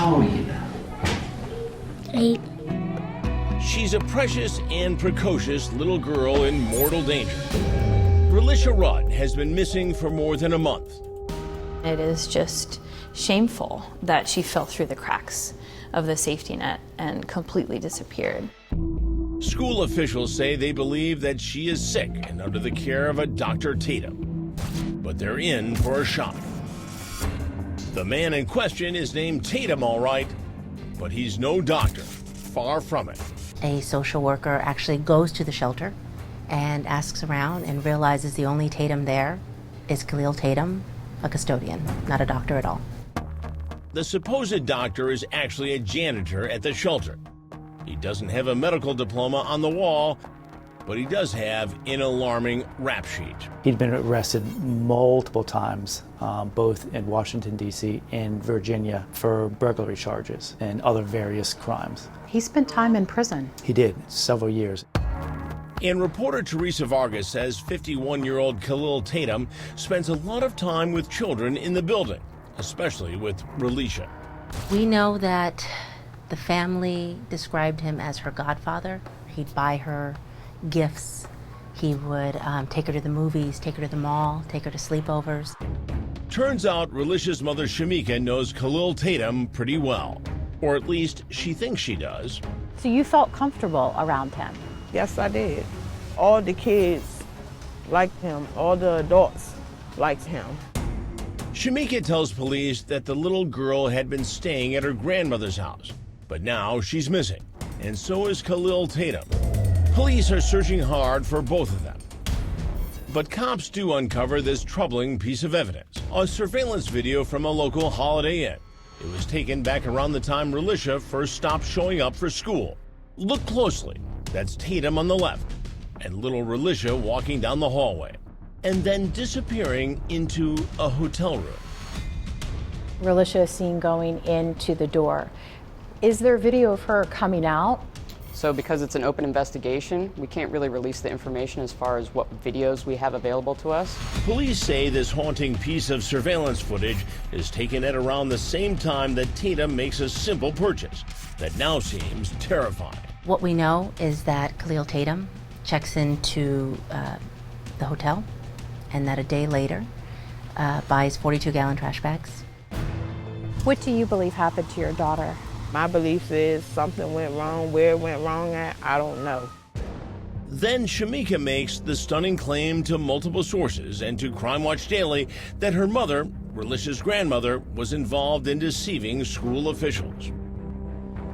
How old are you now? 8. She's a precious and precocious little girl in mortal danger. Relisha Rudd has been missing for more than a month. It is just shameful that she fell through the cracks of the safety net and completely disappeared. School officials say they believe that she is sick and under the care of a Dr. Tatum. But they're in for a shock. The man in question is named Tatum, all right, but he's no doctor. Far from it. A social worker actually goes to the shelter and asks around and realizes the only Tatum there is Khalil Tatum, a custodian, not a doctor at all. The supposed doctor is actually a janitor at the shelter. He doesn't have a medical diploma on the wall, but he does have an alarming rap sheet. He'd been arrested multiple times, both in Washington, D.C. and Virginia for burglary charges and other various crimes. He spent time in prison. He did, several years. And reporter Teresa Vargas says 51-year-old Khalil Tatum spends a lot of time with children in the building, especially with Relisha. We know that the family described him as her godfather. He'd buy her gifts. He would take her to the movies, take her to the mall, take her to sleepovers. Turns out Relisha's mother Shamika knows Khalil Tatum pretty well, or at least she thinks she does. So you felt comfortable around him? Yes, I did. All the kids liked him. All the adults liked him. Shamika tells police that the little girl had been staying at her grandmother's house, but now she's missing, and so is Khalil Tatum. Police are searching hard for both of them. But cops do uncover this troubling piece of evidence, a surveillance video from a local Holiday Inn. It was taken back around the time Relisha first stopped showing up for school. Look closely. That's Tatum on the left, and little Relisha walking down the hallway, and then disappearing into a hotel room. Relisha is seen going into the door. Is there video of her coming out? So because it's an open investigation, we can't really release the information as far as what videos we have available to us. Police say this haunting piece of surveillance footage is taken at around the same time that Tatum makes a simple purchase that now seems terrifying. What we know is that Khalil Tatum checks into the hotel and that a day later buys 42-gallon trash bags. What do you believe happened to your daughter? My belief is something went wrong. Where it went wrong at, I don't know. Then Shamika makes the stunning claim to multiple sources and to Crime Watch Daily that her mother, Relisha's grandmother, was involved in deceiving school officials.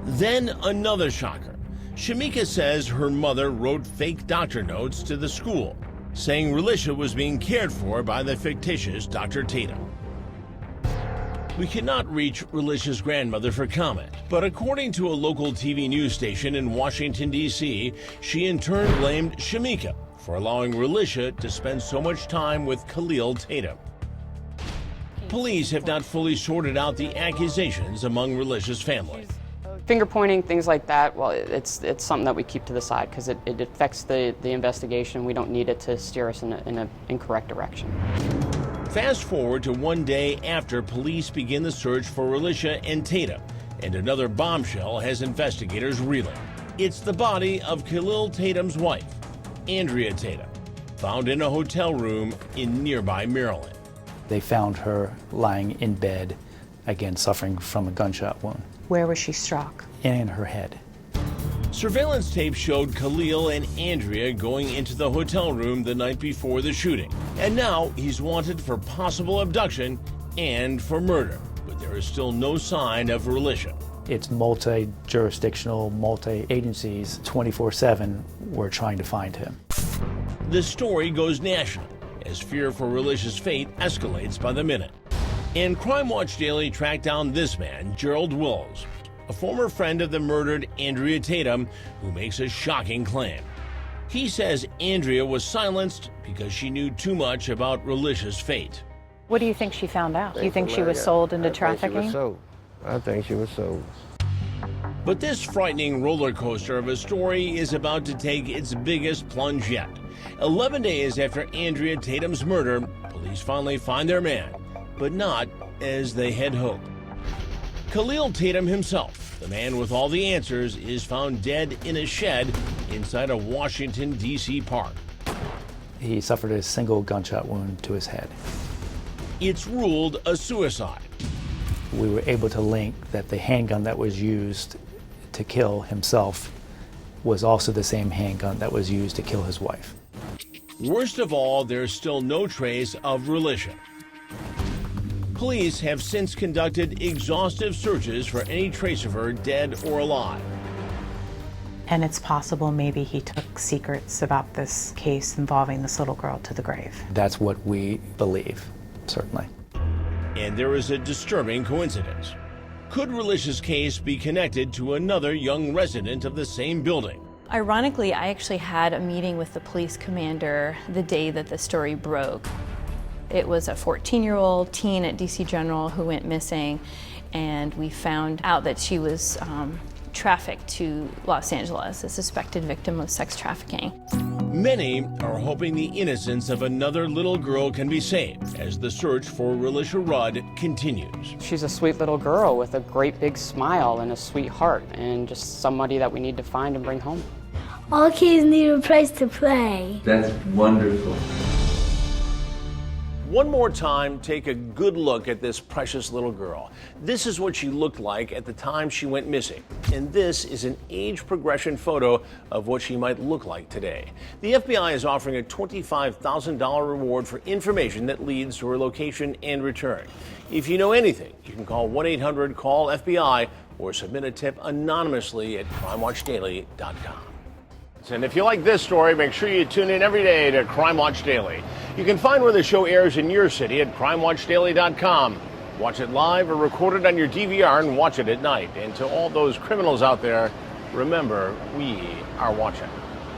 Then another shocker. Shamika says her mother wrote fake doctor notes to the school, saying Relisha was being cared for by the fictitious Dr. Tatum. We cannot reach Relisha's grandmother for comment, but according to a local TV news station in Washington, D.C., she in turn blamed Shamika for allowing Relisha to spend so much time with Khalil Tatum. Police have not fully sorted out the accusations among Relisha's family. Finger pointing, things like that, well, it's something that we keep to the side because it affects the investigation. We don't need it to steer us in an incorrect direction. Fast forward to one day after police begin the search for Relisha and Tatum, and another bombshell has investigators reeling. It's the body of Khalil Tatum's wife, Andrea Tatum, found in a hotel room in nearby Maryland. They found her lying in bed, again suffering from a gunshot wound. Where was she struck? In her head. Surveillance tape showed Khalil and Andrea going into the hotel room the night before the shooting. And now he's wanted for possible abduction and for murder. But there is still no sign of Relisha. It's multi-jurisdictional, multi-agencies, 24/7, we're trying to find him. The story goes national as fear for Relisha's fate escalates by the minute. And Crime Watch Daily tracked down this man, Gerald Wills, a former friend of the murdered Andrea Tatum, who makes a shocking claim. He says Andrea was silenced because she knew too much about Relisha's fate. What do you think she found out? Do you think she was sold into trafficking? I think she was sold. But this frightening roller coaster of a story is about to take its biggest plunge yet. 11 days after Andrea Tatum's murder, police finally find their man, but not as they had hoped. Khalil Tatum himself, the man with all the answers, is found dead in a shed inside a Washington, D.C. park. He suffered a single gunshot wound to his head. It's ruled a suicide. We were able to link that the handgun that was used to kill himself was also the same handgun that was used to kill his wife. Worst of all, there's still no trace of Relisha. Police have since conducted exhaustive searches for any trace of her, dead or alive. And it's possible maybe he took secrets about this case involving this little girl to the grave. That's what we believe, certainly. And there is a disturbing coincidence. Could Relisha's case be connected to another young resident of the same building? Ironically, I actually had a meeting with the police commander the day that the story broke. It was a 14-year-old teen at DC General who went missing, and we found out that she was trafficked to Los Angeles, a suspected victim of sex trafficking. Many are hoping the innocence of another little girl can be saved as the search for Relisha Rudd continues. She's a sweet little girl with a great big smile and a sweet heart, and just somebody that we need to find and bring home. All kids need a place to play. That's wonderful. One more time, take a good look at this precious little girl. This is what she looked like at the time she went missing. And this is an age progression photo of what she might look like today. The FBI is offering a $25,000 reward for information that leads to her location and return. If you know anything, you can call 1-800-CALL-FBI or submit a tip anonymously at crimewatchdaily.com. And if you like this story, make sure you tune in every day to Crime Watch Daily. You can find where the show airs in your city at crimewatchdaily.com. Watch it live or record it on your DVR and watch it at night. And to all those criminals out there, remember, we are watching.